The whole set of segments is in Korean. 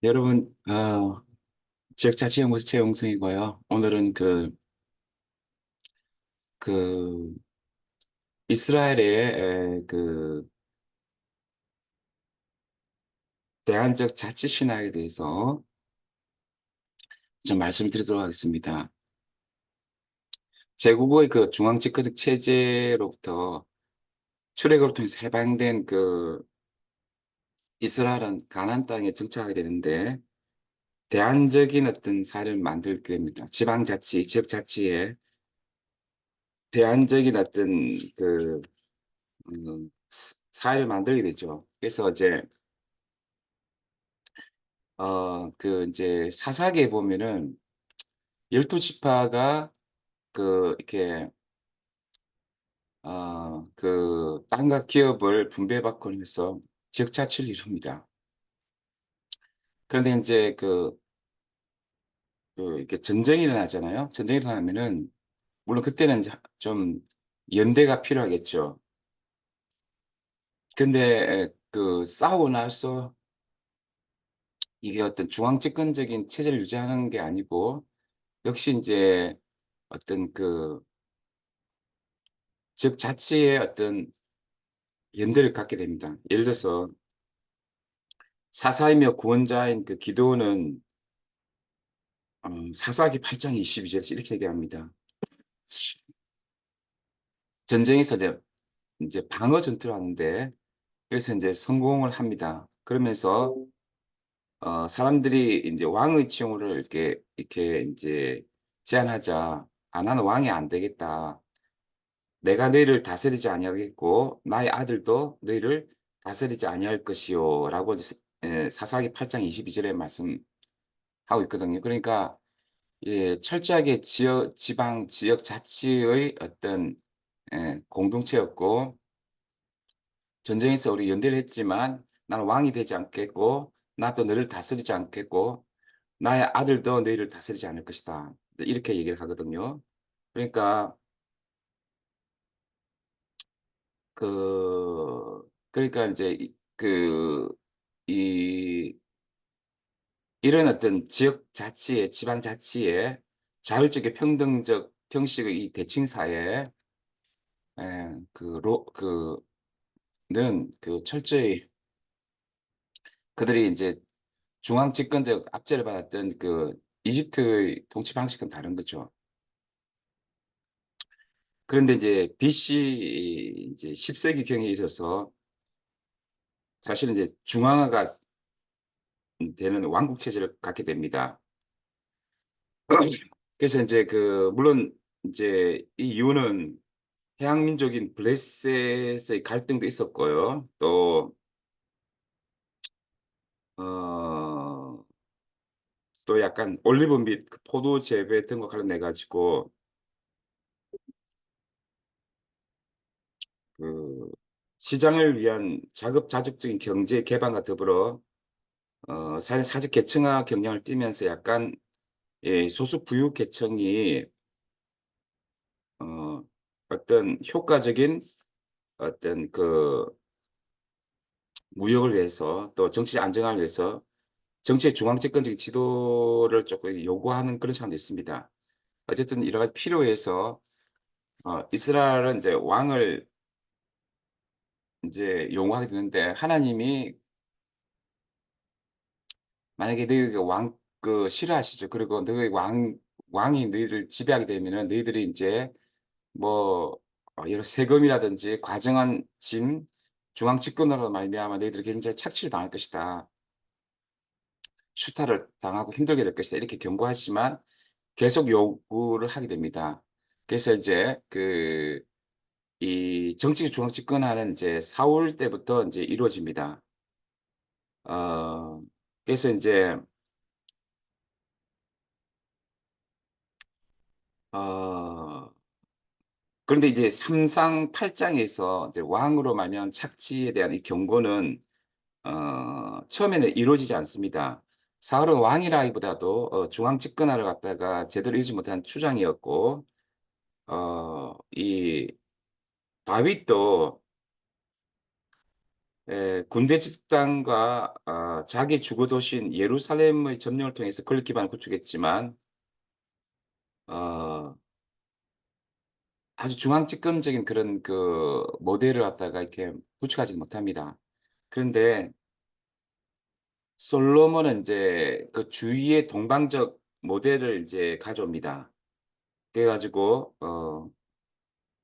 여러분, 지역자치연구소 최용승이고요. 오늘은 그, 이스라엘의 대안적 자치 신화에 대해서 좀 말씀을 드리도록 하겠습니다. 제국의 그 중앙집권적 체제로부터 출애굽을 통해서 해방된 이스라엘은 가나안 땅에 정착하게 되는데 대안적인 어떤 사회를 만들게 됩니다. 지방자치, 지역자치에 대안적인 어떤 사회를 만들게 되죠. 그래서 이제 사사기에 보면은 12지파가 이렇게, 땅과 기업을 분배받고 해서 지역자치를 이룹니다. 그런데 이제 이렇게 전쟁이 일어나잖아요. 전쟁이 일어나면은, 물론 그때는 이제 좀 연대가 필요하겠죠. 근데 싸우고 나서 이게 어떤 중앙집권적인 체제를 유지하는 게 아니고, 역시 이제 어떤 지역자치의 어떤 연대를 갖게 됩니다. 예를 들어서 사사이며 구원자인 기도는 사사기 8장 22절 이렇게 얘기합니다. 전쟁에서 이제 방어 전투를 하는데 그래서 이제 성공을 합니다. 그러면서 사람들이 이제 왕의 칭호를 이렇게 이제 제안하자, 나는 왕이 안 되겠다. 내가 너희를 다스리지 아니하겠고 나의 아들도 너희를 다스리지 아니할 것이요라고 사사기 8장 22절에 말씀하고 있거든요. 그러니까 철저하게 지방, 지역 자치의 어떤 공동체였고, 전쟁에서 우리 연대를 했지만, 나는 왕이 되지 않겠고, 나도 너를 다스리지 않겠고, 나의 아들도 너희를 다스리지 않을 것이다. 이렇게 얘기를 하거든요. 그러니까, 그러니까 이제, 이, 이런 어떤 지역 자치의, 지방 자치의 자율적인 평등적 형식의 이 대칭사에, 는 철저히 그들이 이제 중앙 집권적 압제를 받았던 이집트의 통치 방식은 다른 거죠. 그런데 이제 BC 이제 10세기경에 있어서 사실은 이제 중앙화가 되는 왕국 체제를 갖게 됩니다. 그래서 이제 물론 이제 이 이유는 해양 민족인 블레셋의 갈등도 있었고요. 어, 또 약간 올리브 및 포도 재배 등과 관련해 가지고 그 시장을 위한 자급자족적인 경제 개방과 더불어 사직 계층화 경향을 띠면서 약간 소수 부유 계층이 어, 어떤 효과적인 어떤 무역을 위해서 또 정치 안정화를 위해서 정치의 중앙집권적인 지도를 조금 요구하는 그런 사람도 있습니다. 어쨌든 여러 가지 필요해서 이스라엘은 이제 왕을 이제 용어하게 되는데 하나님이 만약에 너희가 싫어하시죠. 그리고 왕이 너희를 지배하게 되면은 너희들이 이제 뭐, 여러 세금이라든지 과정한 중앙 집권으로 말미암아 너희들이 굉장히 착취를 당할 것이다. 수탈을 당하고 힘들게 될 것이다. 이렇게 경고하지만 계속 요구를 하게 됩니다. 그래서 이제 이 정치 중앙 집권하는 이제 사울 때부터 이제 이루어집니다. 어, 그래서 이제 어, 그런데 이제 삼상 8장에서 이제 왕으로 말미암은 착취에 대한 이 경고는 처음에는 이루어지지 않습니다. 사울은 왕이라기보다도 중앙 집권화를 갖다가 제대로 이루지 못한 추장이었고, 이 다윗도 군대 집단과 자기 주거 도시인 예루살렘의 점령을 통해서 권력 기반을 구축했지만 어 아주 중앙 집권적인 그런 그 모델을 갖다가 이렇게 구축하지 못합니다. 그런데 솔로몬은 인제 그 주위의 동방적 모델을 이제 가져옵니다. 그래 가지고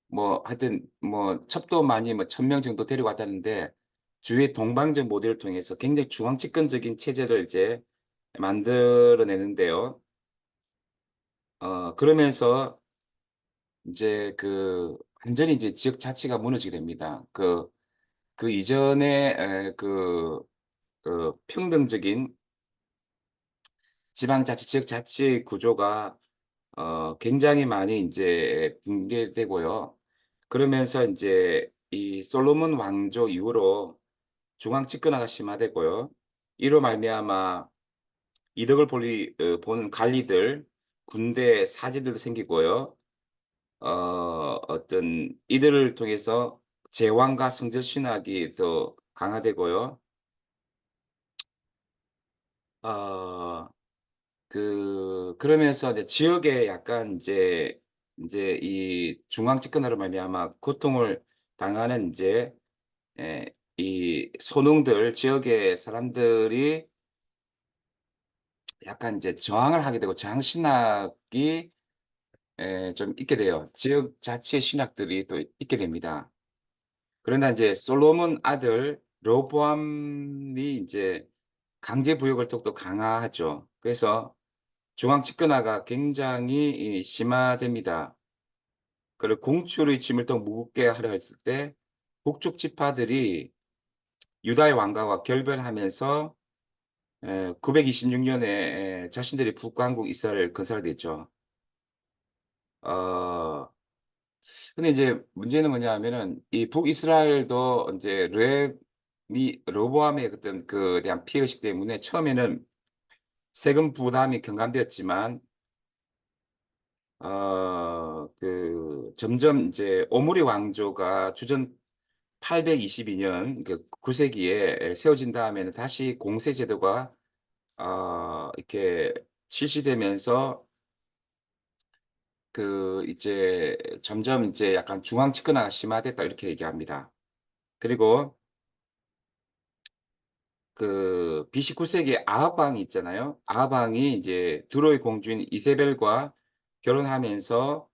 뭐 하여튼 뭐 첩도 많이 뭐 1000명 정도 데려왔다는데 주위의 동방적 모델을 통해서 굉장히 중앙 집권적인 체제를 이제 만들어 내는데요. 그러면서 인제 그 완전히 이제 지역 자치가 무너지게 됩니다. 그 이전에 평등적인 지방자치, 지역자치 구조가 굉장히 많이 인제 붕괴되고요. 그러면서 인제 이 솔로몬 왕조 이후로 중앙 집권화가 심화되고요. 이로 말미암아 이득을 보는 관리들, 군대, 사제들도 생기고요. 어떤 이들을 통해서 제왕과 성전 신학이 더 강화되고요. 어 그러면서 이제 지역에 약간 인제 이 중앙 집권화로 말미암아 고통을 당하는 인제 이 소농들 지역의 사람들이 약간 이제 저항을 하게 되고 저항 신학이 좀 있게 돼요. 지역 자치의 신학들이 또 있게 됩니다. 그러나 인제 솔로몬 아들 르호보암이 인제 강제 부역을 더욱더 강화하죠. 그래서 중앙 집권화가 굉장히 심화됩니다. 그리고 공출의 짐을 더 무겁게 하려 했을 때 북쪽 지파들이 유다의 왕가와 결별하면서 926 년에 자신들이 북왕국 이스라엘을 건설하게 됐죠. 어 근데 이제 문제는 뭐냐 하면은 이 북이스라엘도 인제 르호보암의 어떤 대한 피해 의식 때문에 처음에는 세금 부담이 경감되었지만 점점 인제 오므리 왕조가 주전 822년 9 세기에 세워진 다음에는 다시 공세 제도가 이렇게 실시되면서 이제 점점 이제 약간 "중앙 집권화가 심화됐다." 이렇게 얘기합니다. 그리고 BC 9 세기에 아합 왕이 있잖아요. 아합 왕이 이제 두로의 공주인 이세벨과 결혼하면서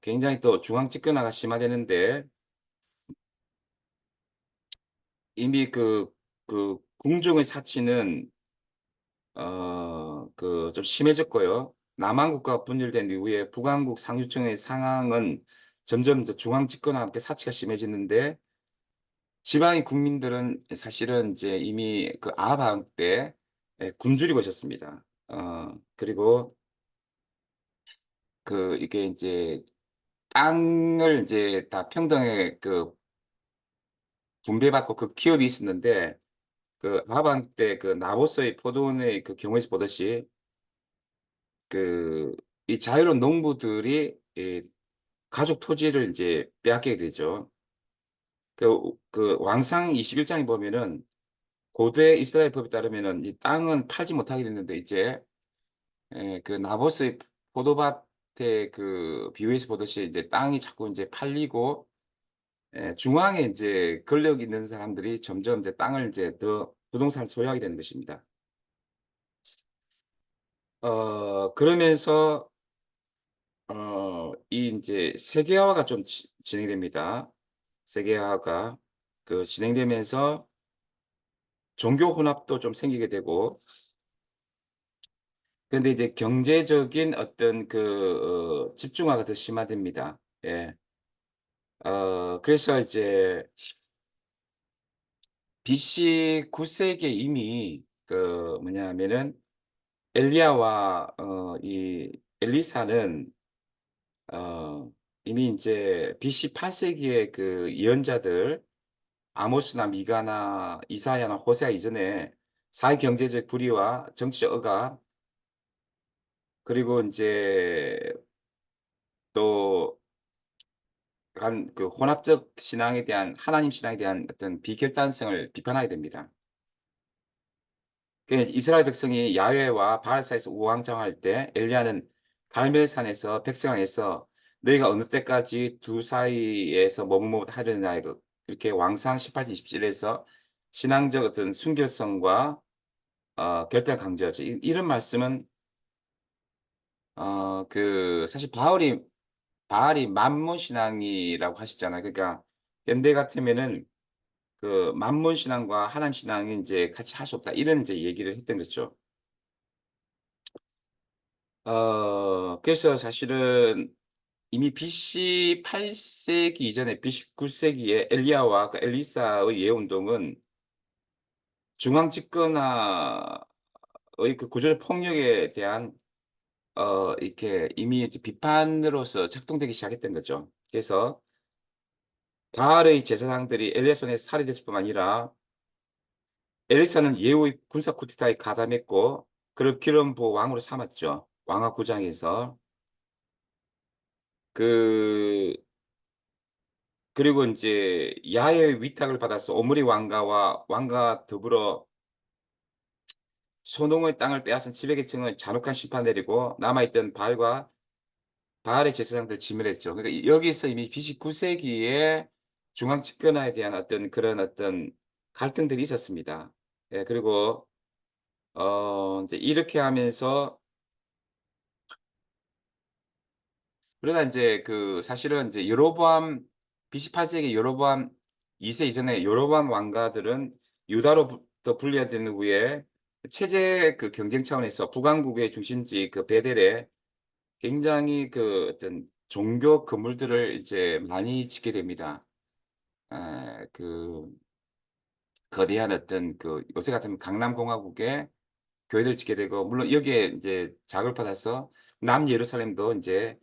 굉장히 또 중앙 집권화가 심화되는데 이미 궁중의 사치는 좀 심해졌고요. 남한국가가 분열된 이후에 북한국 상류층의 상황은 점점 이제 중앙 집권과 함께 사치가 심해지는데 지방의 국민들은 사실은 이제 이미 아합 때 굶주리고 있었습니다. 그리고 이게 인제 땅을 인제 다 평등하게 분배받고 기업이 있었는데 아합 때 나봇서의 포도원의 경우에서 보듯이 그 이 자유로운 농부들이 이 가족 토지를 인제 빼앗기게 되죠. 왕상 21 장에 보면은 고대 이스라엘 법에 따르면은 이 땅은 팔지 못하게 됐는데 이제 나봇의 포도밭의 비유에서 보듯이 이제 땅이 자꾸 인제 팔리고 중앙에 인제 권력 있는 사람들이 점점 이제 땅을 인제 더 부동산을 소유하게 되는 것입니다. 그러면서 이 인제 세계화가 좀 진행이 됩니다. 세계화가 진행되면서 종교 혼합도 좀 생기게 되고 그런데 이제 경제적인 어떤 집중화가 더 심화됩니다. 예. 그래서 이제 BC 9 세기에 이미 뭐냐 하면은 엘리야와 이 엘리사는 어 이미 인제 BC 8 세기에 예언자들 아모스나 미가나 이사야나 호세아 이전에 사회 경제적 불의와 정치적 억압 그리고 인제 또 약간 그 혼합적 신앙에 대한 하나님 신앙에 대한 어떤 비결단성을 비판하게 됩니다. 그 이스라엘 백성이 야훼와 바알 사이에서 우왕좌왕할 때 엘리야는 갈멜산에서 백성에서 "너희가 어느 때까지 두 사이에서 머뭇머뭇하려느냐." 이렇게 왕상 18장 27에서 신앙적 어떤 순결성과 결단을 강조하죠. 이런 말씀은 사실 바알이 만문 신앙이라고 하셨잖아요. 그러니까 현대 같으면은 그 "만문 신앙과 하나님 신앙이 인제 같이 할 수 없다." 이런 인제 얘기를 했던 거죠. 그래서 사실은 이미 BC 8 세기 이전에 BC 9 세기에 엘리야와 그 엘리사의 예운동은 중앙 집권화의 그 구조적 폭력에 대한 이렇게 이미 이제 비판으로서 작동되기 시작했던 거죠. 그래서 바알의 제사장들이 엘리야 손에 살해됐을 뿐만 아니라 엘리사는 예후의 군사 쿠데타에 가담했고 그를 기름 부어 왕으로 삼았죠, 왕하구장에서. 그 그리고 인제 야훼의 위탁을 받아서 오므리 왕과 더불어 소농의 땅을 빼앗은 700여 층의 잔혹한 심판 내리고 남아 있던 바알의 제사장들 진멸했죠. 그러니까 여기서 이미 BC 9 세기에 중앙 집권화에 대한 어떤 그런 어떤 갈등들이 있었습니다. 예, 그리고 인제 이렇게 하면서 그러다 인제 그 사실은 인제 여로보암 BC 8 세기 여로보암 2세 이전에 여로보암 왕가들은 유다로부터 분리된 후에 체제 그 경쟁 차원에서 북왕국의 중심지 그 베델에 굉장히 그 어떤 종교 건물들을 이제 많이 짓게 됩니다. 그 거대한 어떤 그 요새 같으면 강남공화국에 교회를 짓게 되고 물론 여기에 인제 자극을 받아서 남예루살렘도 인제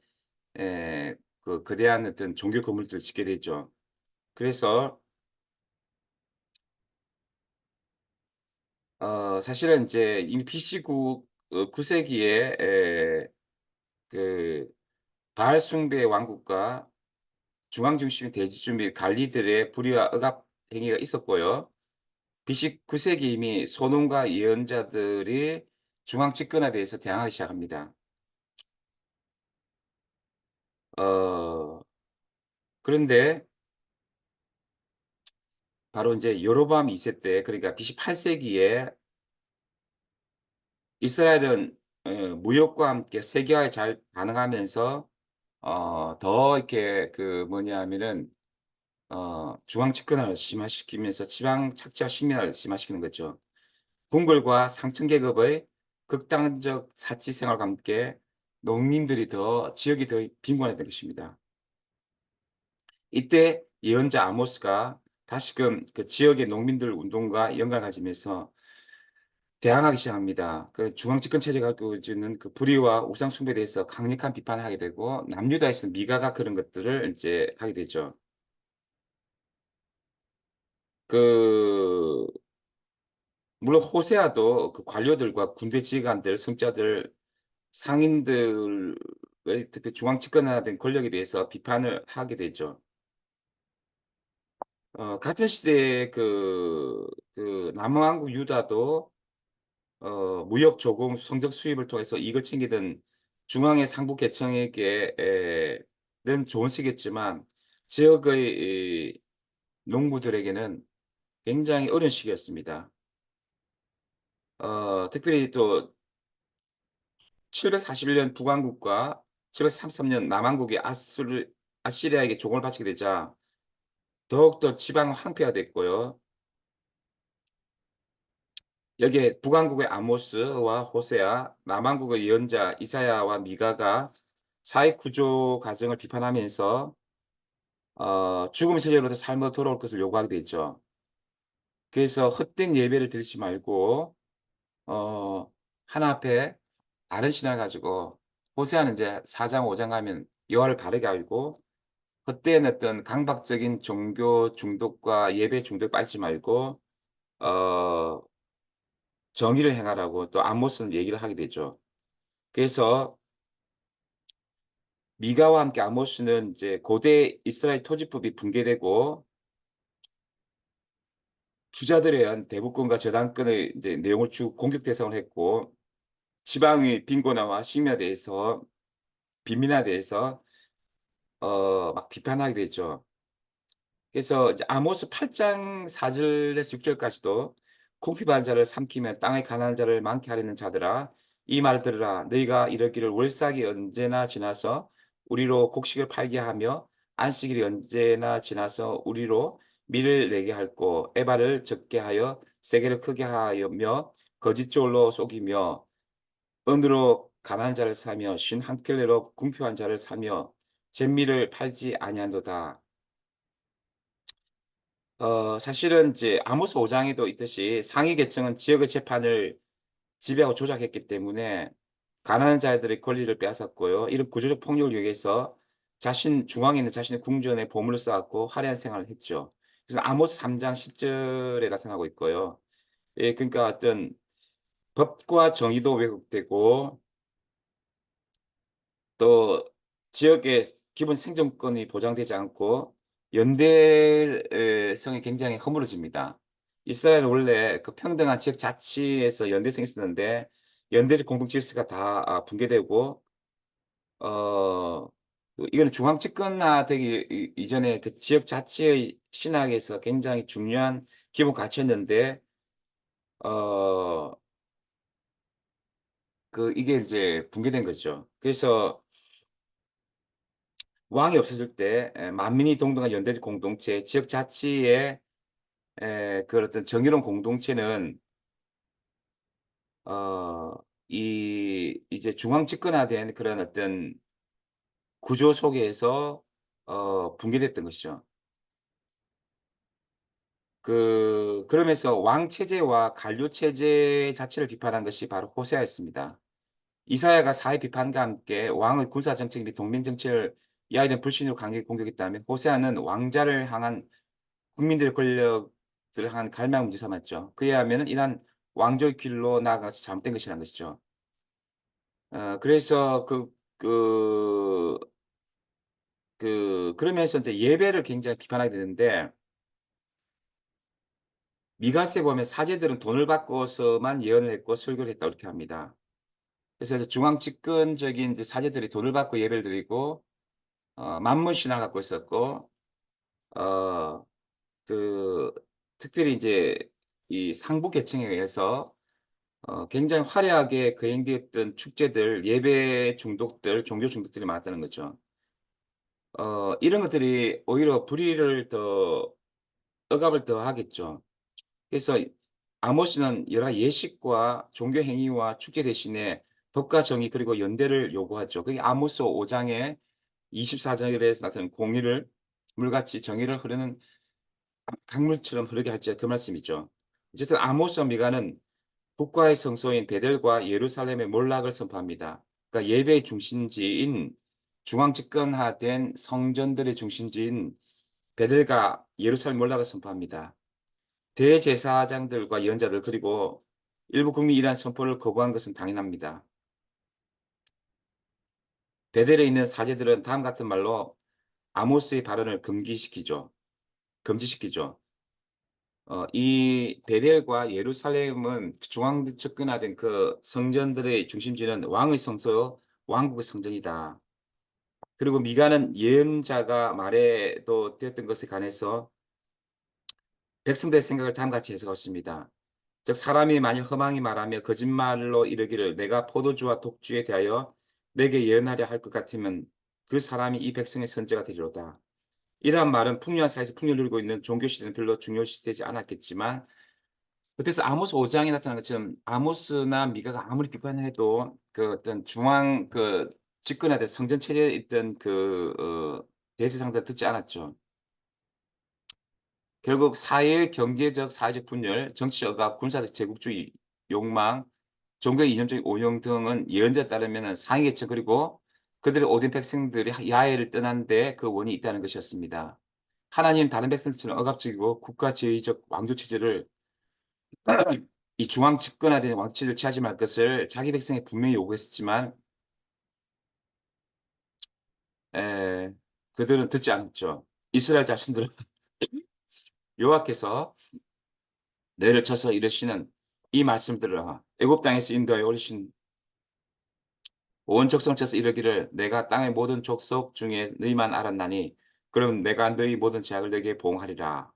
그 거대한 어떤 종교 건물들을 짓게 되죠. 그래서 사실은 인제 이미 BC 9 세기에 그 바알 숭배 왕국과 중앙 중심의 대지주 및 관리들의 불의와 억압 행위가 있었고요. BC 9 세기 이미 소농과 예언자들이 중앙 집권화에 대해서 대항하기 시작합니다. 어 그런데 바로 인제 여로보암 2세 때 그러니까 BC 8 세기에 이스라엘은 무역과 함께 세계화에 잘 반응하면서 더 이렇게 그 뭐냐 하면은 중앙 집권화를 심화시키면서 지방 착지와 식민화를 심화시키는 거죠. 궁궐과 상층 계급의 극단적 사치 생활과 함께 농민들이 지역이 더 빈곤해진 것입니다. 이때 예언자 아모스가 다시금 그 지역의 농민들 운동과 연관을 가지면서 대항하기 시작합니다. 그 중앙 집권 체제가 갖고 있는 그 불의와 우상 숭배에 대해서 강력한 비판을 하게 되고 남유다에서 미가가 그런 것들을 인제 하게 되죠. 그 물론 호세아도 그 관료들과 군대 지휘관들, 성자들, 상인들의 특히 중앙 집권화된 권력에 대해서 비판을 하게 되죠. 같은 시대에 남왕국 유다도 무역 조공 성적 수입을 통해서 이익을 챙기던 중앙의 상부 계층에게 는 좋은 시기였지만 지역의 이 농부들에게는 굉장히 어려운 시기였습니다. 특별히 또 741년 북왕국과 733년 남왕국이 아시리아에게 종을 바치게 되자 더욱더 지방 황폐화 됐고요. 여기에 북왕국의 아모스와 호세아, 남왕국의 예언자 이사야와 미가가 사회 구조 과정을 비판하면서 죽음의 세대로부터 삶으로 돌아올 것을 요구하게 되죠. 그래서 헛된 예배를 드리지 말고 어 하나 앞에 바른 신앙을 가지고 호세아는 이제 4장 5장 가면 여호와를 바르게 알고 헛된 어떤 강박적인 종교 중독과 예배 중독에 빠지지 말고 어 정의를 행하라고 또 아모스는 얘기를 하게 되죠. 그래서 미가와 함께 아모스는 이제 고대 이스라엘 토지법이 붕괴되고 부자들에 의한 대부권과 저당권의 이제 내용을 쭉 공격 대상을 했고 지방의 빈곤화와 식민화대해서 빈민화대해서 막 비판하게 되죠. 그래서 이제 아모스 8장 4 절에서 6 절까지도 "궁핍한 자를 삼키며 땅의 가난한 자를 많게 하려는 자들아 이 말 들으라. 너희가 이르기를 월삭이 언제나 지나서 우리로 곡식을 팔게 하며 안식일이 언제나 지나서 우리로 밀을 내게 할꼬 에바를 적게 하여 세게를 크게 하며 거짓 저울로 속이며 은으로 가난한 자를 사며 신 한 켤레로 궁핍한 자를 사며 잿밀을 팔지 아니한도다." 사실은 이제 아모스 5 장에도 있듯이 상위 계층은 지역의 재판을 지배하고 조작했기 때문에 가난한 자들의 권리를 빼앗았고요. 이런 구조적 폭력을 이용해서 중앙에 있는 자신의 궁전에 보물을 쌓았고 화려한 생활을 했죠. 그래서 아모스 3장 10 절에 나타나고 있고요. 예, 그러니까 어떤 법과 정의도 왜곡되고 또 지역의 기본 생존권이 보장되지 않고 연대성이 굉장히 허물어집니다. 이스라엘은 원래 그 평등한 지역 자치에서 연대성이 있었는데 연대적 공동 질서가 다 붕괴되고 어 이거는 중앙 집권화되기 이전에 그 지역 자치의 신학에서 굉장히 중요한 기본 가치였는데 어 이게 이제 붕괴된 거죠. 그래서 왕이 없어질 때 만민이 동등한 연대적 공동체, 지역 자치의 그 어떤 정의로운 공동체는 어 이제 중앙 집권화된 그런 어떤 구조 속에서 붕괴됐던 것이죠. 그러면서 왕 체제와 관료 체제 자체를 비판한 것이 바로 호세아였습니다. 이사야가 사회 비판과 함께 왕의 군사 정책 및 동맹 정책을 이하에 불신으로 강하게 공격했다면 호세아는 왕자를 향한 국민들의 권력을 향한 갈망을 문제 삼았죠. 그에 하면은 이러한 왕조의 길로 나아가서 잘못된 것이라는 것이죠. 그래서 그러면서 인제 예배를 굉장히 비판하게 되는데 미가서에 보면 사제들은 돈을 받고서만 예언을 했고 설교를 했다고 이렇게 합니다. 그래서 이제 중앙 집권적인 이제 사제들이 돈을 받고 예배를 드리고 만문 신앙을 갖고 있었고 어 그 특별히 인제 이 상부 계층에 의해서 굉장히 화려하게 거행되었던 축제들, 예배 중독들, 종교 중독들이 많았다는 거죠. 이런 것들이 오히려 불의를 더 억압을 더하겠죠. 그래서 아모스는 여러 예식과 종교 행위와 축제 대신에 법과 정의 그리고 연대를 요구하죠. 그게 아모스 5 장의 24 절에서 나타나는 공의를 물같이 정의를 흐르는 강물처럼 흐르게 할지어다 그 말씀이죠. 어쨌든 아모스와 미가는 국가의 성소인 베델과 예루살렘의 몰락을 선포합니다. 그러니까 예배의 중심지인 중앙 집권화된 성전들의 중심지인 베델과 예루살렘 몰락을 선포합니다. 대제사장들과 예언자들 그리고 일부 국민이 이러한 선포를 거부한 것은 당연합니다. 베델에 있는 사제들은 다음 같은 말로 아모스의 발언을 금지시키죠. 이 베델과 예루살렘은 중앙 집권화된 그 성전들의 중심지는 왕의 성소요 왕국의 성전이다. 그리고 미가는 예언자가 말해도 되었던 것에 관해서 백성들의 생각을 다음과 같이 해석했습니다. 즉 사람이 만일 허망히 말하며 거짓말로 이르기를 내가 포도주와 독주에 대하여 내게 예언하려 할 것 같으면 그 사람이 이 백성의 선지자가 되리로다. 이러한 말은 풍요한 사회에서 풍요를 누리고 있는 종교 시대는 별로 중요시되지 않았겠지만 그래서 아모스 5 장에 나타난 것처럼 아모스나 미가가 아무리 비판을 해도 그 어떤 중앙 집권화된 성전 체제에 있던 대제사장들은 듣지 않았죠. 결국 사회의 경제적, 사회적 분열, 정치적 억압, 군사적 제국주의 욕망, 종교의 이념적인 오용 등은 예언자에 따르면은 상위 계층 그리고 그들의 오랜 백성들이 야훼를 떠난 데 그 원인이 있다는 것이었습니다. 하나님 다른 백성들처럼 억압적이고 국가주의적 왕조 체제를 이 중앙 집권화된 왕치를 취하지 말 것을 자기 백성에 분명히 요구했었지만 에 그들은 듣지 않았죠. 이스라엘 자신들은 여호와께서 너희를 쳐서 이르시는 이 말씀들을 애굽 땅에서 인도하여 오르신 온 족속 쳐서 이르기를 내가 땅의 모든 족속 중에 너희만 알았나니 그럼 내가 너희 모든 죄악을 너희에게 보응하리라.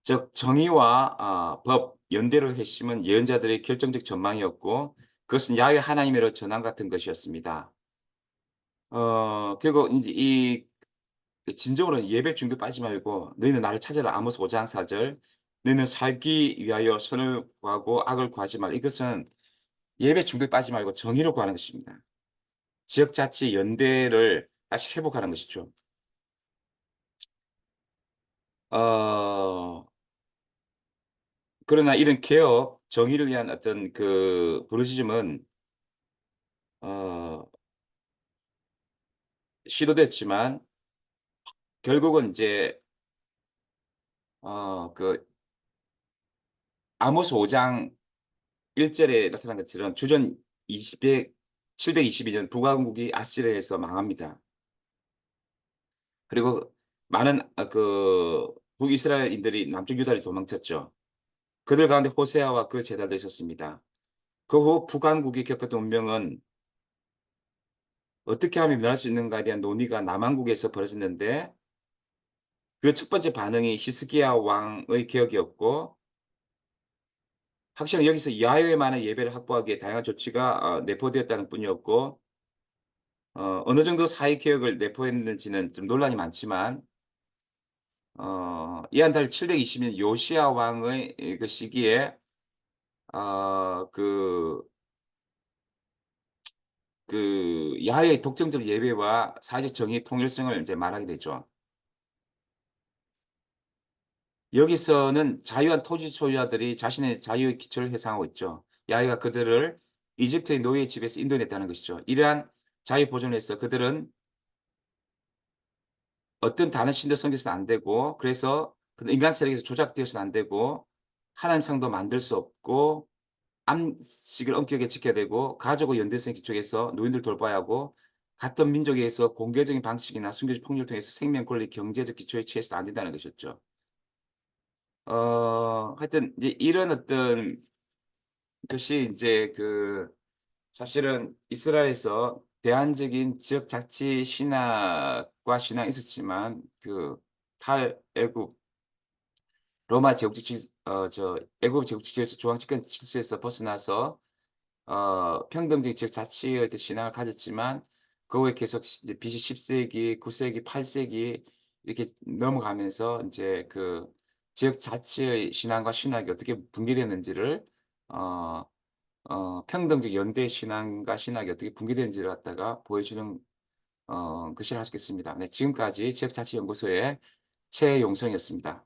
즉 정의와 법, 연대로 회심은 예언자들의 결정적 전망이었고 그것은 야훼 하나님으로 전환 같은 것이었습니다. 그리고 인제 이 진정으로 예배 중도 빠지지 말고 "너희는 나를 찾아라." 아모스 5장 4 절. "너희는 살기 위하여 선을 구하고 악을 구하지 말라." 이것은 예배 중도에 빠지지 말고 정의를 구하는 것입니다. 지역자치 연대를 다시 회복하는 것이죠. 어 그러나 이런 개혁, 정의를 위한 어떤 그 부르짖음은 어 시도됐지만 결국은 인제 그 아모스 5장 1 절에 나타난 것처럼 주전 20백 722년 북왕국이 아시리아에서 망합니다. 그리고 많은 북이스라엘인들이 남쪽 유다로 도망쳤죠. 그들 가운데 호세아와 그 제자도 있었습니다. 그 후 북왕국이 겪었던 운명은 어떻게 하면 면할 수 있는가에 대한 논의가 남왕국에서 벌어졌는데 그 첫 번째 반응이 히스기야 왕의 개혁이었고 확실히 여기서 야훼만의 예배를 확보하기에 다양한 조치가 내포되었다는 뿐이었고 어느 정도 사회 개혁을 내포했는지는 좀 논란이 많지만 이한 달리 720년 요시야 왕의 그 시기에 어 그 야훼의 독점적 예배와 사회적 정의의 통일성을 이제 말하게 되죠. 여기서는 자유한 토지 소유자들이 자신의 자유의 기초를 회상하고 있죠. 야훼가 그들을 이집트의 노예 집에서 인도해냈다는 것이죠. 이러한 자유 보존을 위해서 그들은 어떤 다른 신도 섬겨서는 안 되고 그래서 그 인간 세력에서 조작되어서는 안 되고 하나님 상도 만들 수 없고 안식을 엄격하게 지켜야 되고 가족의 연대성 기초에서 노인들 돌봐야 하고 같은 민족에서 공개적인 방식이나 순교적 폭력을 통해서 생명, 권리, 경제적 기초에 취해서는 안 된다는 것이었죠. 하여튼 이제 이런 어떤 것이 인제 사실은 이스라엘에서 대안적인 지역 자치 신학과 신앙이 있었지만 탈애굽 로마 제국주의 애굽 제국주의에서 중앙집권 질서에서 벗어나서 평등적 지역 자치의 어떤 신앙을 가졌지만 그 후에 계속 이제 BC 10 세기, 9 세기, 8 세기 이렇게 넘어가면서 인제 지역 자치의 신앙과 신학이 어떻게 분리됐는지를 어 평등적 연대 신앙과 신학이 어떻게 분리되는지를 갖다가 보여주는 것이라 할 수 있겠습니다. 네 지금까지 지역자치연구소의 최용성이었습니다.